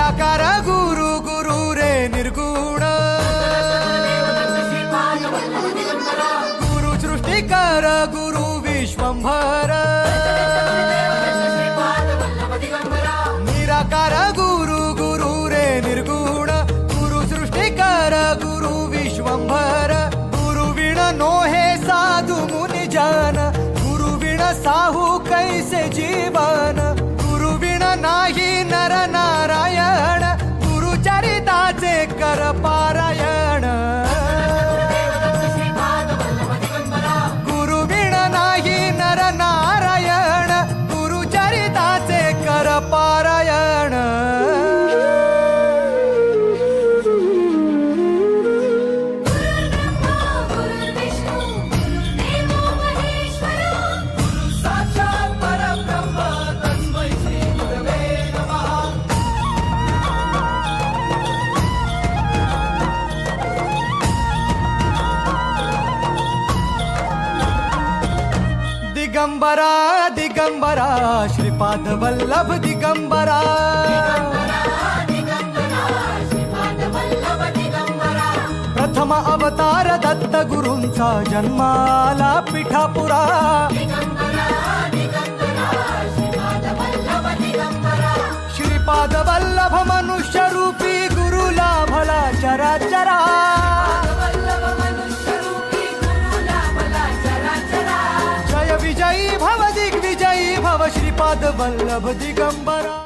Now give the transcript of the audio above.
निराकार गुरु गुरु रे निर्गुण गुरु सृष्टिकर गुरु विश्वंभर निराकार गुरु गुरु रे निर्गुण गुरु सृष्टिकर गुरु विश्वंभर गुरु विण नोहे साधु मुनि जन गुरु विण साहू कैसे जीवन गुरु विण नाही नर नारायण गुरु चरिताचे कर पारायण गुरु विण नाही नर नारायण गुरु चरिताचे कर पारायण दिगंबरा दिगंबरा श्रीपाद वल्लभ दिगंबरा प्रथम अवतार दत्त गुरूंचा जन्माला पिठापुरा श्रीपाद वल्लभ मनुष्य रूपी गुरु लाभला चराचरा विजयी भव दिग्विजयी भव श्रीपाद वल्लभ दिगंबरा।